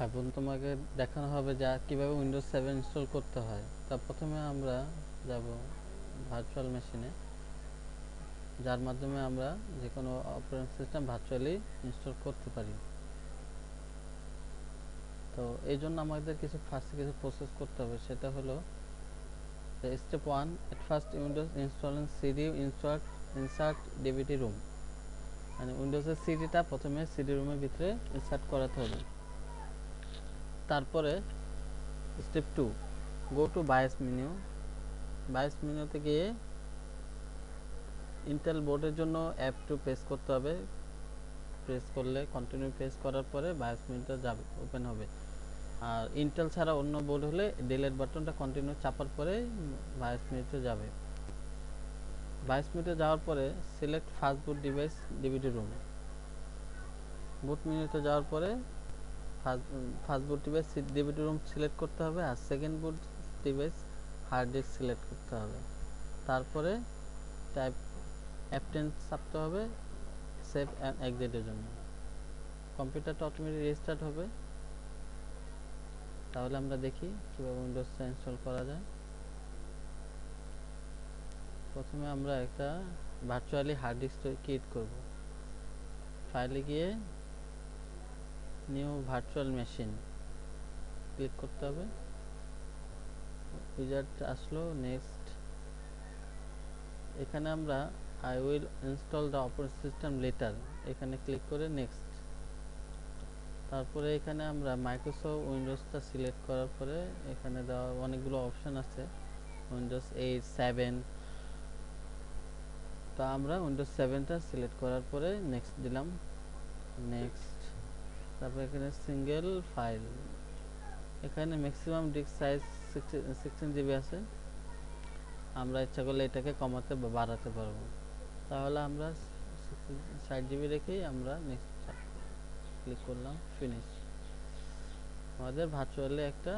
এখন তোমাকে দেখানো হবে যে কিভাবে উইন্ডোজ 7 ইনস্টল করতে হয়। তা প্রথমে আমরা যাব ভার্চুয়াল মেশিনে, যার মাধ্যমে আমরা যে কোনো অপারেটিং সিস্টেম ভার্চুয়ালি ইনস্টল করতে পারি। তো এই জন্য আমাদের ফার্স্টে কিছু প্রসেস করতে হবে, সেটা হলো step 1, at first Windows installing CD insert DVD room. মানে উইন্ডোজের সিডিটা প্রথমে সিডি রুমের ভিতরে ইনসার্ট করাতে হবে। তারপরে step 2, go to bias menu. Bias মেনুতে গিয়ে ইন্টেল বোর্ডের জন্য F2 প্রেস করতে হবে। প্রেস করলে কন্টিনিউ প্রেস করার পরে বায়োস মেনুটা যাবে, ওপেন হবে। আর ইন্টেল ছাড়া অন্য বোর্ড হলে ডিলিট বাটনটা কন্টিনিউ চাপার পরে বায়োস মেনুতে যাবে। বায়োস মেনুতে যাওয়ার পরে সিলেক্ট ফার্স্ট বুট ডিভাইস ডিভিডি রুম। বুট মেনুতে যাওয়ার পরে ফার্স্ট বুট ডিভাইস ডিভিডি রুম সিলেক্ট করতে হবে, আর সেকেন্ড বুট ডিভাইস হার্ড ডিস্ক সিলেক্ট করতে হবে। তারপরে টাইপ F10 চাপতে হবে সেভ অ্যান্ড এক্সিটের জন্য। কম্পিউটারটা অটোমেটিক রিস্টার্ট হবে। তাহলে আমরা দেখি কীভাবে উইন্ডোজটা ইনস্টল করা যায়। প্রথমে আমরা একটা ভার্চুয়ালি হার্ড ডিস্ক ক্রিয়েট করব। ফাইলে গিয়ে নিউ ভার্চুয়াল মেশিন ক্লিক করতে হবে। উইজার্ড আসলো, নেক্সট। এখানে আমরা I will install the operating system letter, এখানে ক্লিক করে নেক্সট। তারপরে এখানে আমরা মাইক্রোসফট উইন্ডোজটা সিলেক্ট করার পরে এখানে দেওয়া অনেকগুলো অপশান আছে, উইন্ডোজ 8, 7। তো আমরা উইন্ডোজ 7টা সিলেক্ট করার পরে নেক্সট দিলাম, নেক্সট। তারপর এখানে সিঙ্গেল ফাইল, এখানে ম্যাক্সিমাম ডিস্ক সাইজ 16 জিবি আছে। আমরা ইচ্ছা করলে এটাকে কমাতে বা বাড়াতে পারবো। তাহলে আমরা 60 জিবি রেখেই আমরা নেক্সট ক্লিক করলাম, ফিনিশ। আমাদের ভার্চুয়ালি একটা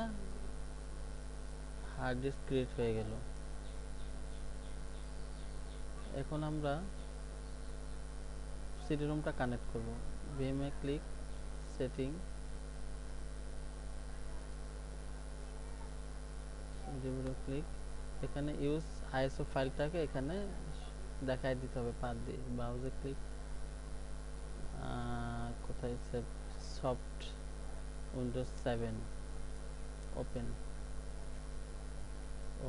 হার্ড ডিস্ক ক্রিয়েট হয়ে গেল। এখন আমরা সিডি রুমটা কানেক্ট করব। ভিএমএ ক্লিক, সেটিং, ডিভিডি ক্লিক। এখানে ইউজ আইএসও ফাইলটাকে এখানে দেখাই দিতে হবে পার দিয়ে। ব্রাউজে ক্লিক, কোথায় সেভ, সফট উইন্ডোজ 7 ওপেন,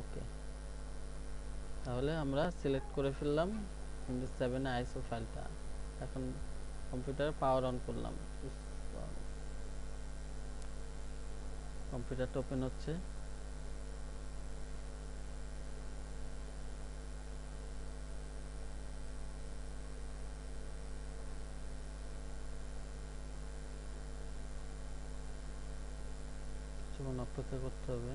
ওকে। তাহলে আমরা সিলেক্ট করে ফেললাম উইন্ডোজ 7 আইএসও ফাইলটা। এখন কম্পিউটারে পাওয়ার অন করলাম, কম্পিউটারটা ওপেন হচ্ছে। কিছুক্ষণ অপেক্ষা করতে হবে।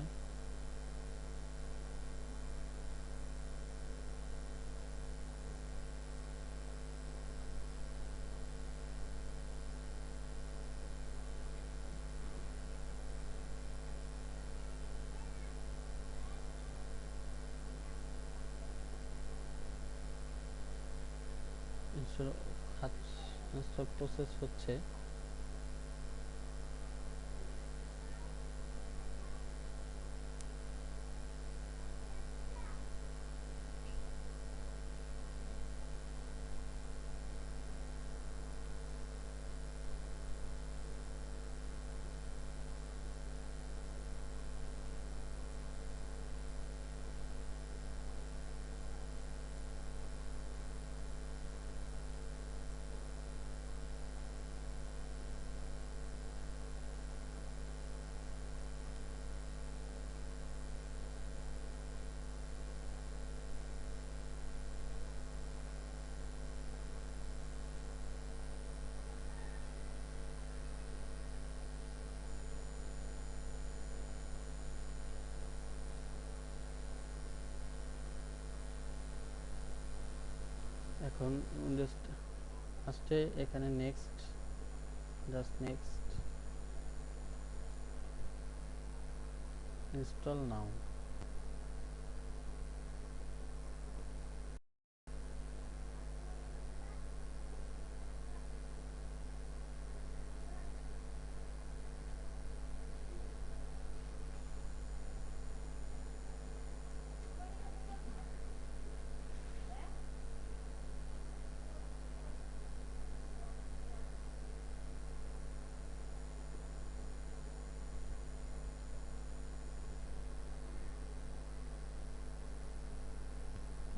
ইনস্টল প্রসেস হচ্ছে। এখন উইন্ডোজ আসছে, এখানে নেক্সট, জাস্ট নেক্সট, ইনস্টল নাও।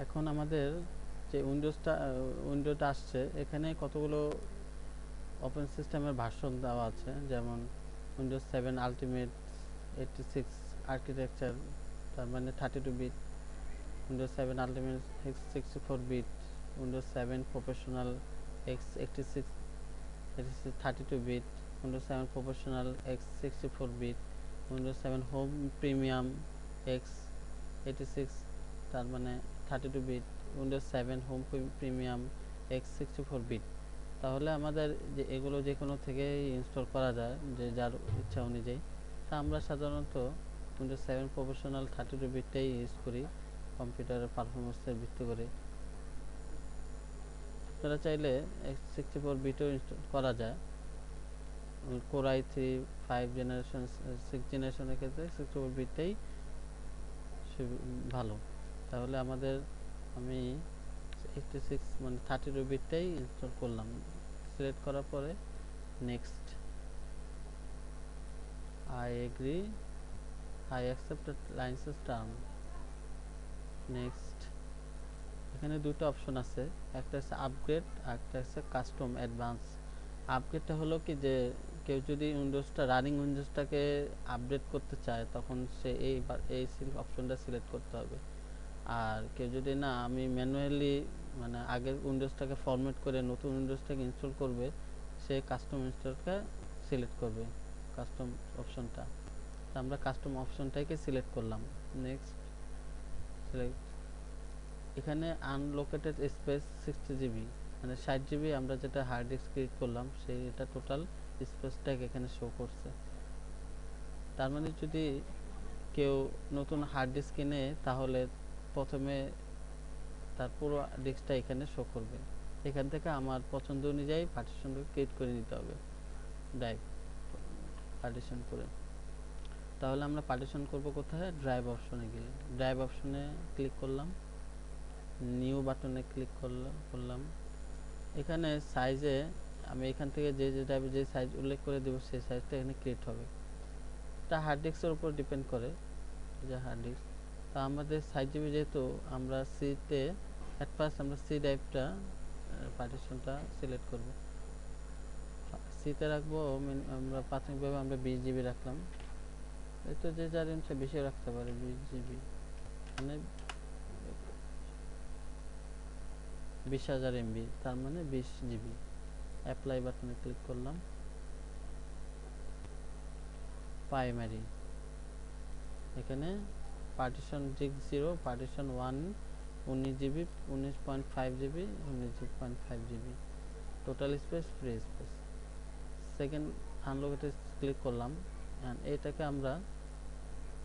এখন আমাদের যে উইন্ডোটা আসছে, এখানে কতগুলো ওপেন সিস্টেমের ভার্সন দেওয়া আছে, যেমন উইন্ডোজ 7 আলটিমেট 86 আর্কিটেকচার, তার মানে 32 bit, Windows 7 ultimate x 64 bit, Windows 7 professional x 86 32 bit, Windows 7 professional x 64 bit, Windows 7 home premium x 86 তার মানে 32 bit, Windows 7 home premium x 64 bit. তাহলে আমাদের যে এগুলো যে কোনো থেকে ইনস্টল করা যায়, যে যার ইচ্ছা অনুযায়ী। তা আমরা সাধারণত উইন্ডোজ 7 প্রফেশনাল 32 বিটটাই ইউজ করি কম্পিউটারের পারফরমেন্সের ভিত্তি করে। আপনারা চাইলে x64 বিটও ইনস্টল করা যায়। কোর i3 5 জেনারেশন 6 জেনারেশনের ক্ষেত্রে 64 বিটটাই ভালো। তাহলে আমি 86 মানে 32 বিটটাই ইনস্টল করলাম। সিলেক্ট করার পরে next, I agree, I accept licence term, next. এখানে দুটো অপশন আছে, একটা হচ্ছে আপগ্রেড আর একটা হচ্ছে কাস্টম অ্যাডভান্স। আপগ্রেডটা হলো কি, যে কেউ যদি রানিং উইন্ডোজটাকে আপডেট করতে চায়, তখন সে এই অপশনটা সিলেক্ট করতে হবে। আর কেউ যদি না, আমি ম্যানুয়ালি মানে আগের উইন্ডোজটাকে ফরম্যাট করে নতুন উইন্ডোজটাকে ইনস্টল করবে, সে কাস্টম ইনস্টলটা সিলেক্ট করবে, কাস্টম অপশনটা। তো আমরা কাস্টম অপশনটাকে সিলেক্ট করলাম। Next select. এখানে আনলোকেটেড স্পেস 60 জিবি, মানে 60 জিবি আমরা যেটা হার্ড ডিস্ক ক্রিয়েট করলাম, এটা টোটাল স্পেসটাকে এখানে শো করছে। তার মানে যদি কেউ নতুন হার্ড ডিস্ক কিনে, তাহলে প্রথমে তার পুরো ডিস্কটা এখানে শো করবে। এখান থেকে আমার পছন্দ অনুযায়ী পার্টিশন ক্রিয়েট করে নিতে হবে, ড্রাইভ পার্টিশন করে। তাহলে আমরা পার্টিশন করব কোথায়? ড্রাইভ অপশনে গিয়ে ড্রাইভ অপশনে ক্লিক করলাম, নিউ বাটনে ক্লিক করলাম। এখানে সাইজে আমি এখান থেকে যে ড্রাইভে যে সাইজ উল্লেখ করে দেবো, সেই সাইজটা এখানে ক্রিয়েট হবে। এটা হার্ড ডিস্কের উপর ডিপেন্ড করে, যে হার্ড ডিস্ক। তা আমাদের 60 জিবি যেহেতু, আমরা সিতে ফার্স্ট আমরা সি ড্রাইভটা পার্টিশনটা সিলেক্ট করব। সিতে রাখবো আমরা প্রাথমিকভাবে আমরা 20 জিবি রাখলাম। এই তো যে যার ইচ্ছা বেশি রাখতে পারে, 20 জিবি মানে 20,000 এমবি, তার মানে 20 জিবি। অ্যাপ্লাই বাটনে ক্লিক করলাম। প্রাইমারি, এখানে partition 0, partition 1 19 GB, 19.5 GB, 19.5 GB, total space free space. Second আনলোকেটে ক্লিক করলাম, এটাকে আমরা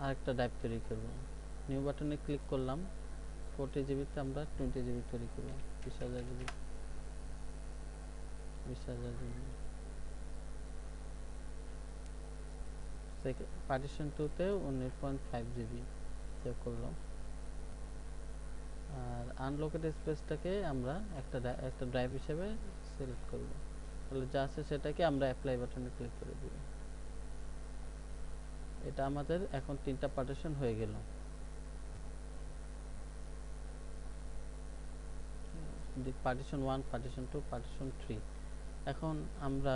আরেকটা ড্রাইভ তৈরি করব। নিউ বাটনে ক্লিক করলাম, 40 জিবিতে আমরা 20 জিবি তৈরি করব, 20,000 জিবি, 20,000 জিবি। পার্টিশন 2তেও 19.5 জিবি সেভ করলাম। আর আনলোকেটেড স্পেসটাকে আমরা একটা ড্রাইভ হিসেবে সিলেক্ট করব। তাহলে যা আছে সেটাকে আমরা অ্যাপ্লাই বাটনে ক্লিক করে দিব। এটা আমাদের এখন 3টা পার্টিশন হয়ে গেল। Partition 1, partition 2, partition 3। এখন আমরা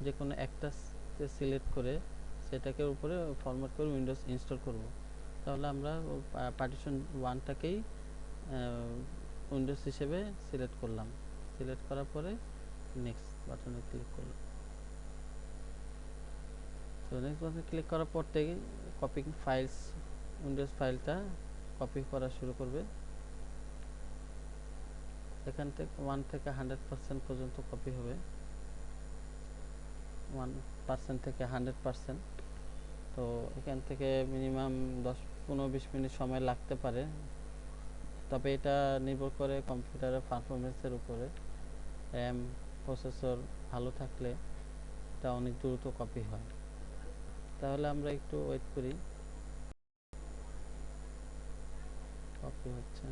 যে কোনো একটা সিলেক্ট করে সেটাকে উপরে ফরম্যাট করে উইন্ডোজ ইনস্টল করব। তাহলে আমরা পার্টিশন 1টাকেই উইন্ডোজ হিসেবে সিলেক্ট করলাম। সিলেক্ট করার পরে নেক্সট বাটনে ক্লিক করলাম। তো নেক্সট বাটনে ক্লিক করার পর থেকে কপি ফাইলস, উইন্ডোজ ফাইলটা কপি করা শুরু করবে। এখান থেকে 1 থেকে 100% পর্যন্ত কপি হবে, 1% থেকে 100%। তো এখান থেকে মিনিমাম 10-15-20 মিনিট সময় লাগতে পারে, তবে এটা নির্ভর করে কম্পিউটারের পারফরমেন্সের উপরে। র্যাম প্রসেসর ভালো থাকলে এটা অনেক দ্রুত কপি হয়। তাহলে আমরা একটু ওয়েট করি, কপি হচ্ছে।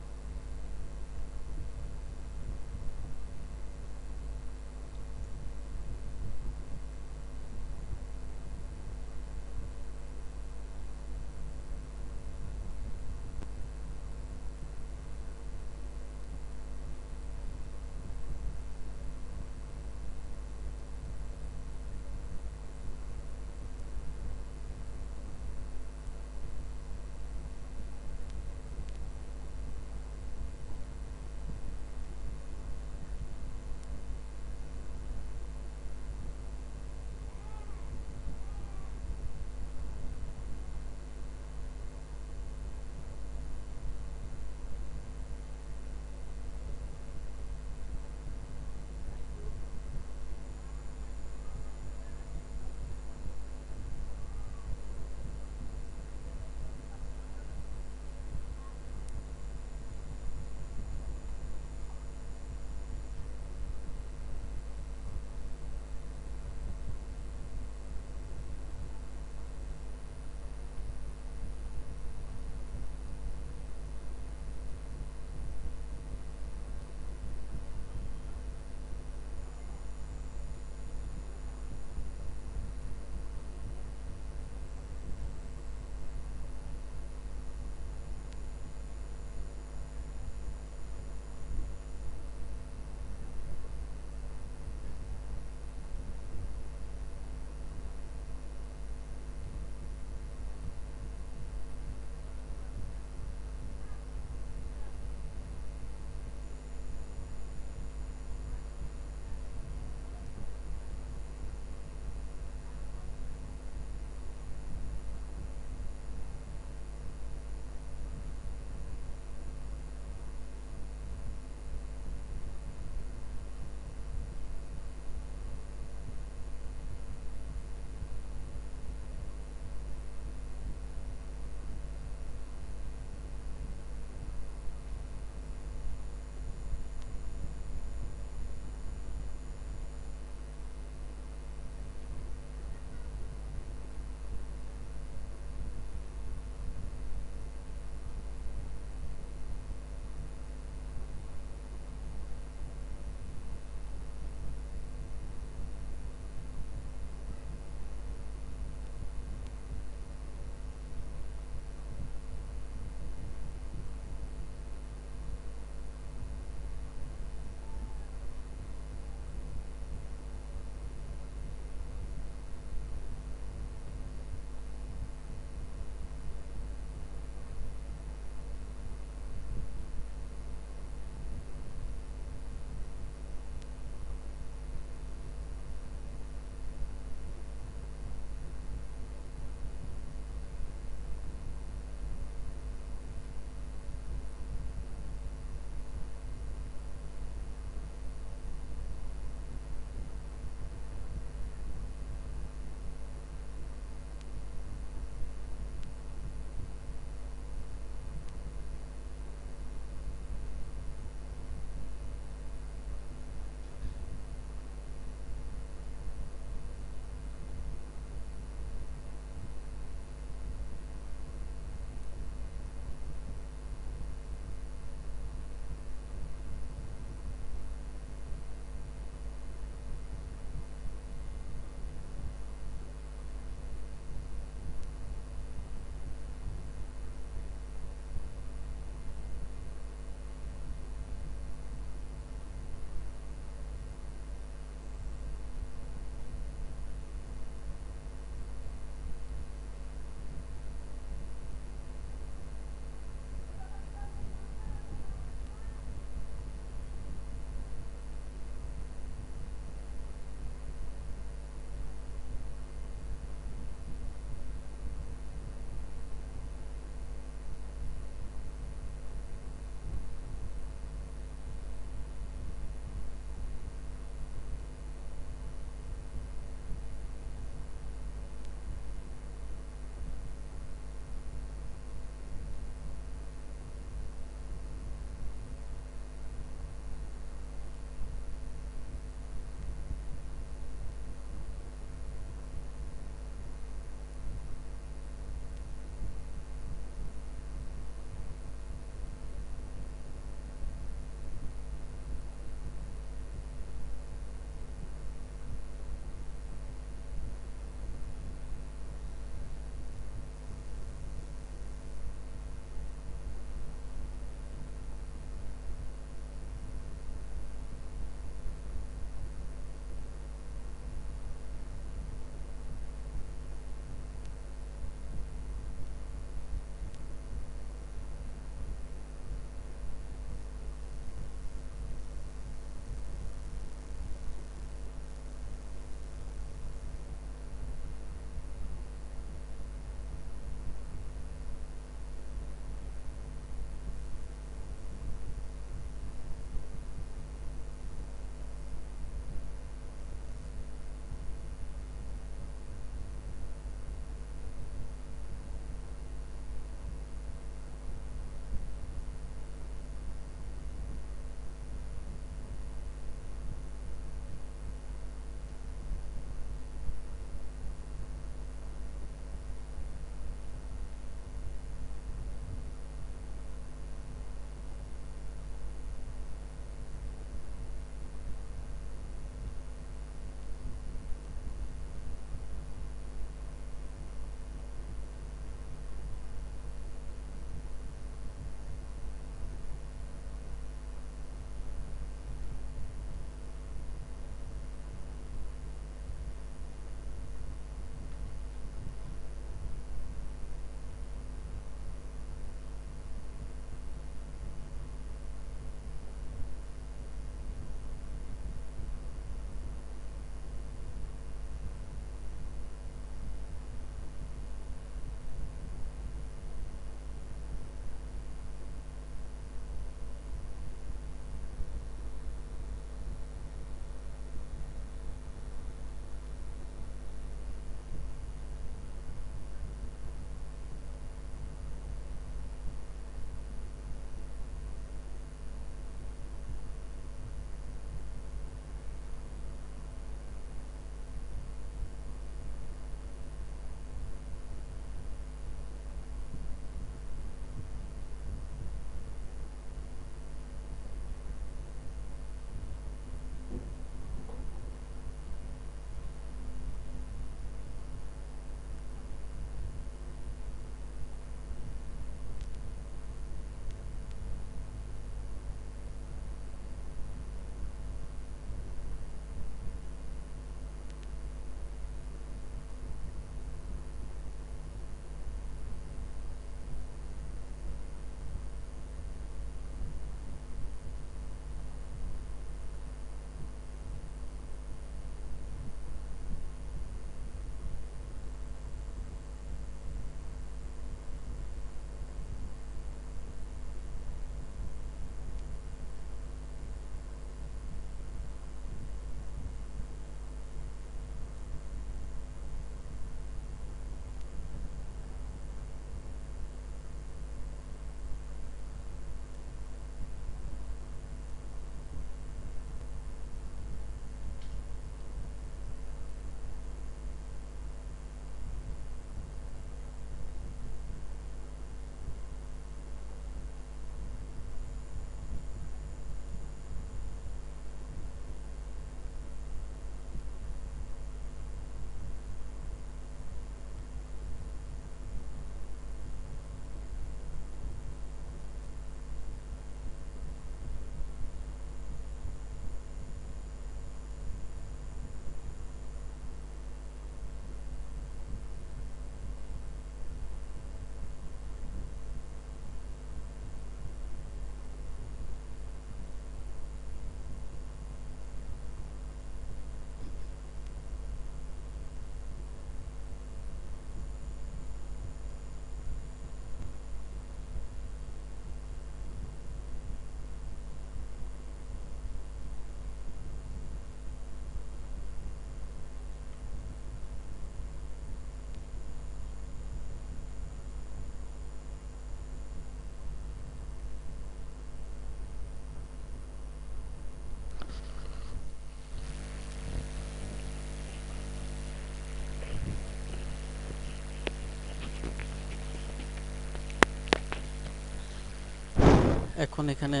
এখন এখানে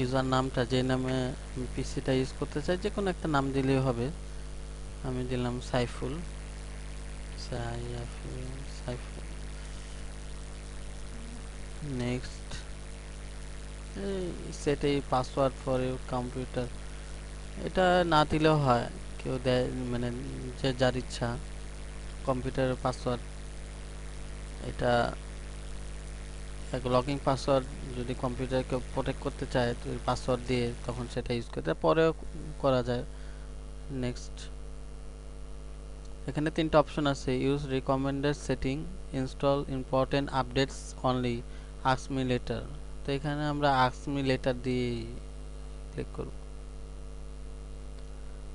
ইউজার নামটা যে নামে পিসিটা ইউজ করতে চাই যে কোনো একটা নাম দিলেই হবে। আমি দিলাম সাইফুল। সাইফুল। নেক্সট সেট এই পাসওয়ার্ড ফর ইউর কম্পিউটার, এটা না দিলেও হয়, কেউ দেয় মানে যে যার ইচ্ছা কম্পিউটারের পাসওয়ার্ড। এটা এক লগইন পাসওয়ার্ড, যদি কম্পিউটারকে প্রোটেক্ট করতে চায় তো পাসওয়ার্ড দিয়ে তখন সেটা ইউজ করতে পরেও করা যায়। নেক্সট এখানে তিনটা অপশন আছে, use recommended setting, install important updates only, ask me later. তো এখানে আমরা আস্ক মি লেটার দিয়ে ক্লিক করব।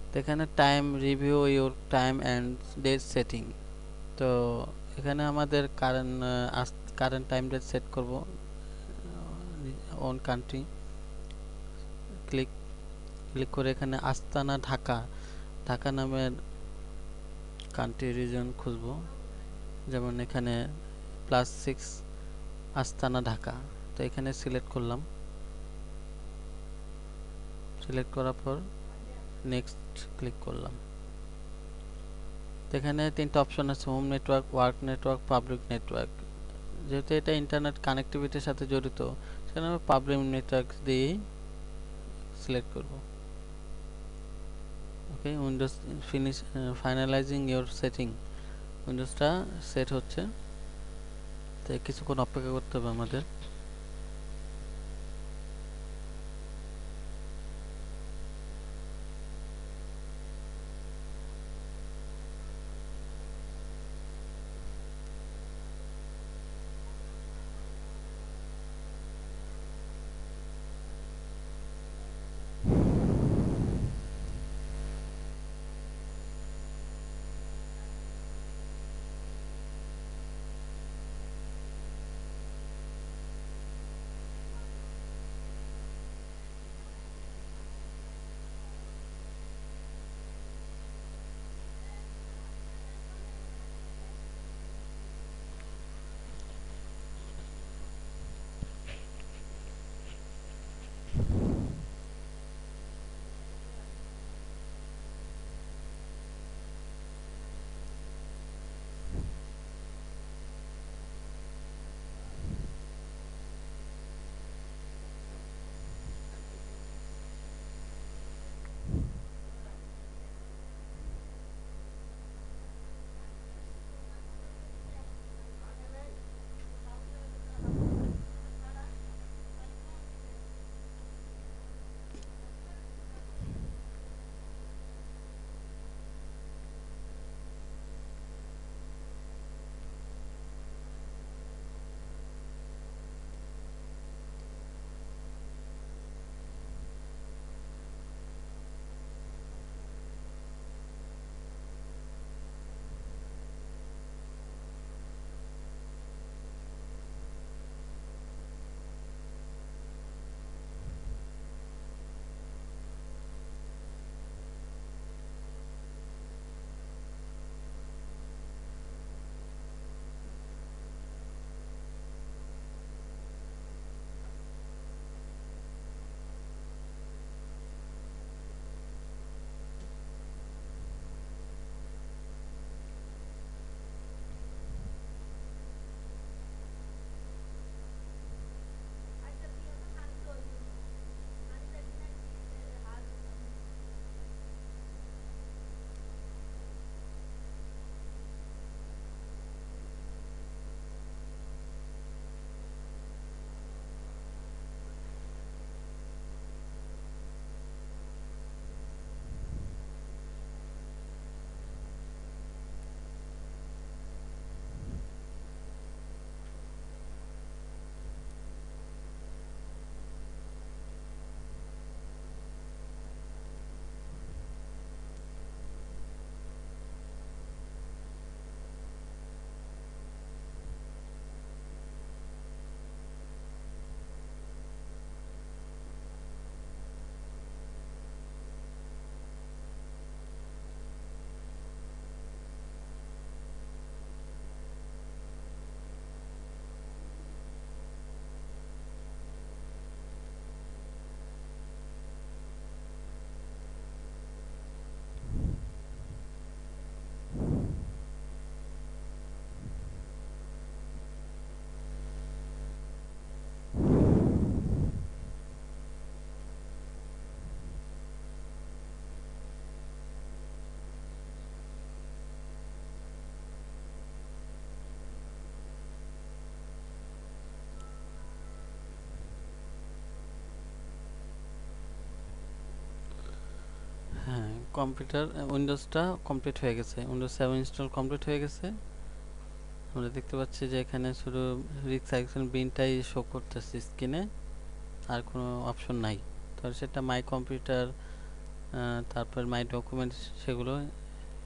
তো এখানে time review your time and date setting. তো এখানে আমাদের কারেন্ট টাইম ডেট সেট করব অন কান্ট্রি। ক্লিক ক্লিক করে এখানে আস্তানা ঢাকা, ঢাকা নামের কান্ট্রি রিজন খুঁজব, যেমন এখানে +6 আস্তানা ঢাকা। তো এখানে সিলেক্ট করলাম, সিলেক্ট করার পর নেক্সট ক্লিক করলাম। তো এখানে তিনটা অপশন আছে, home network, work network, public network. যেহেতু এটা ইন্টারনেট কানেক্টিভিটির সাথে জড়িত সেখানে আমি পাবলিক নেটওয়ার্ক দিয়ে সিলেক্ট করব। Okay, Windows finalising your setting, উইন্ডোজটা সেট হচ্ছে, তো কিছুক্ষণ অপেক্ষা করতে হবে আমাদের। কম্পিউটার উইন্ডোজটা কমপ্লিট হয়ে গেছে, উইন্ডোজ 7 ইনস্টল কমপ্লিট হয়ে গেছে। আমরা দেখতে পাচ্ছি যে এখানে শুধু রিসাইকেল বিনটাই শো করতেছে স্ক্রিনে, আর কোনো অপশন নাই। তাহলে সেটা মাই কম্পিউটার, তারপর মাই ডকুমেন্টস, সেগুলো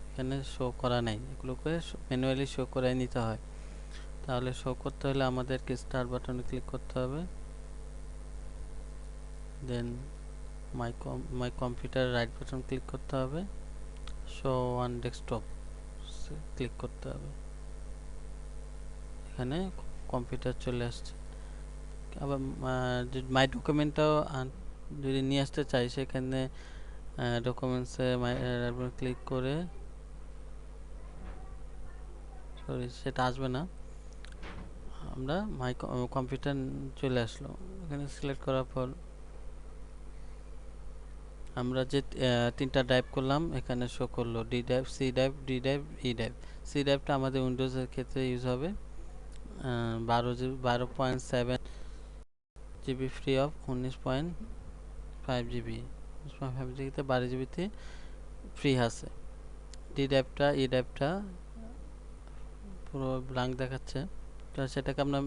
এখানে শো করা নাই, এগুলোকে ম্যানুয়ালি শো করে নিতে হয়। তাহলে শো করতে হলে আমাদেরকে স্টার্ট বাটনে ক্লিক করতে হবে, then my computer right button click করতে হবে, শো অন ডেস্কটপ ক্লিক করতে হবে। এখানে কম্পিউটার চলে আসছে। আবার মাই ডকুমেন্টটাও যদি নিয়ে আসতে চাই, সেখানে ডকুমেন্টসে ক্লিক করে, সরি সেটা আসবে না, আমরা মাই কম্পিউটার চলে আসলো। এখানে সিলেক্ট করার পর আমরা যে তিনটা ড্রাইভ করলাম এখানে শো করলো, D drive, C drive, D drive, E drive. C ড্রাইভটা আমাদের উইন্ডোজের ক্ষেত্রে ইউজ হবে। 12.7 জিবি ফ্রি অফ 19.5 জিবি, 19.5 জিবিতে 12 জিবিতে ফ্রি আছে। ডি ড্রাইভটা, ই ড্রাইভটা পুরো ব্ল্যাঙ্ক দেখাচ্ছে, তো সেটাকে আমরা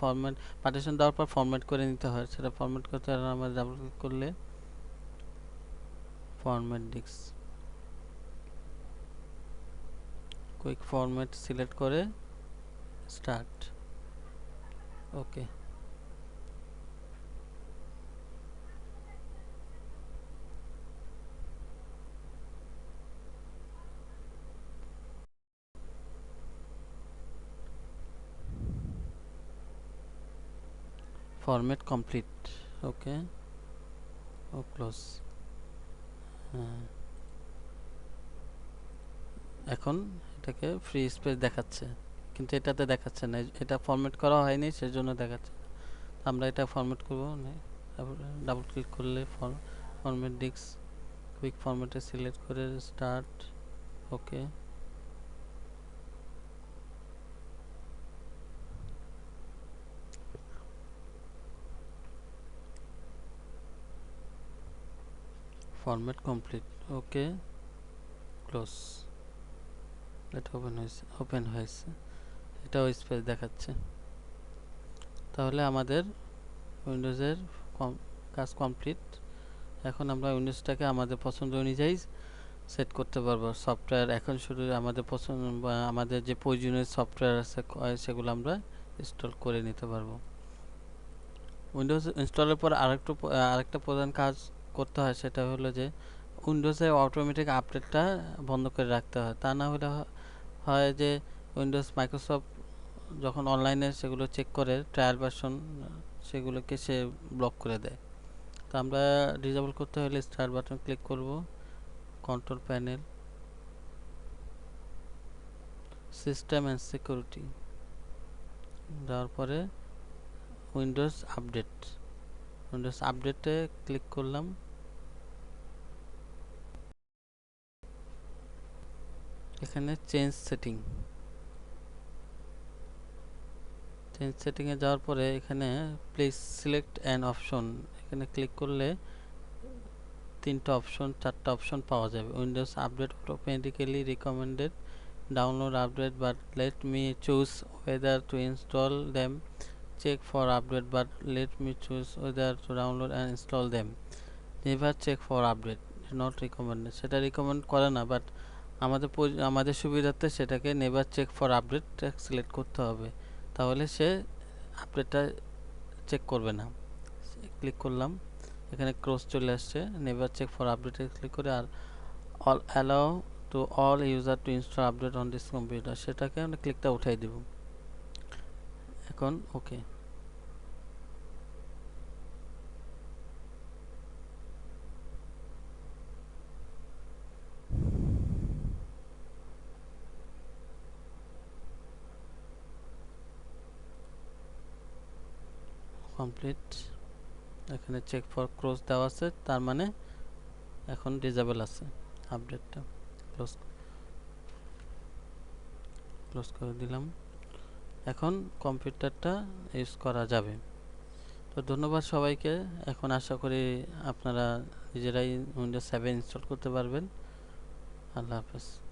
ফরম্যাট পার্টিশন দেওয়ার পর ফরম্যাট করে নিতে হয়। সেটা ফরম্যাট করতে হলে আমরা ডাবল ক্লিক করলে format disk, quick format select করে start, okay. Format complete, okay, ও ক্লোজ। হ্যাঁ, এখন এটাকে ফ্রি স্পেস দেখাচ্ছে, কিন্তু এটাতে দেখাচ্ছে না, এটা ফরম্যাট করা হয়নি সেজন্য দেখাচ্ছে। আমরা এটা ফরম্যাট করব, ডাবল ক্লিক করলে ফরম্যাট ডিস্ক, কুইক ফরম্যাটে সিলেক্ট করে স্টার্ট, ওকে। ফরম্যাট কমপ্লিট, ওকে, ক্লোজ। এটা ওপেন হয়েছে, এটাও স্পেস দেখাচ্ছে। তাহলে আমাদের উইন্ডোজের কাজ কমপ্লিট। এখন আমরা উইন্ডোজটাকে আমাদের পছন্দ অনুযায়ী সেট করতে পারবো সফটওয়্যার। এখন শুধু আমাদের পছন্দ বা আমাদের যে প্রয়োজনীয় সফটওয়্যার আছে সেগুলো আমরা ইনস্টল করে নিতে পারবো। উইন্ডোজ ইনস্টলের পর আরেকটা প্রধান কাজ করতে হয়, সেটা হলো যে উইন্ডোজের অটোমেটিক আপডেটটা বন্ধ করে রাখতে হয়। তা না হলে হয় যে উইন্ডোজ মাইক্রোসফট যখন অনলাইনে সেগুলো চেক করে ট্রায়াল ভার্সন, সেগুলোকে সে ব্লক করে দেয়। তো আমরা ডিসেবল করতে হলে স্টার্ট বাটন ক্লিক করব, control panel, system and security, যাওয়ার পরে উইন্ডোজ আপডেটে ক্লিক করলাম। এখানে চেঞ্জ সেটিংয়ে যাওয়ার পরে এখানে প্লিজ সিলেক্ট অ্যান অপশন, এখানে ক্লিক করলে চারটা অপশন পাওয়া যাবে। Windows update automatically recommended, download update but let me choose whether to install them, check for update but let me choose whether to download and install them, never check for update, not recommended। সেটা recommend করে না, but আমাদের সুবিধার্থে সেটাকে never check for update select করতে হবে, তাহলে সে আপডেটটা চেক করবে না। ক্লিক করলাম, এখানে ক্রস চলে আসছে, নেভার চেক ফর আপডেটে ক্লিক করে আর all allow to all user to install update on this computer, সেটাকে আমরা ক্লিকটা উঠাই দেব। এখন ওকে, কমপ্লিট। এখানে চেক ফর ক্লোজ দেওয়া আছে, তার মানে এখন ডিসেবল আছে আপডেটটা। ক্লোজ করে দিলাম। এখন কম্পিউটারটা ইউজ করা যাবে। তো ধন্যবাদ সবাইকে। এখন আশা করি আপনারা নিজেরাই উইন্ডোজ 7 ইনস্টল করতে পারবেন। আল্লাহ হাফেজ।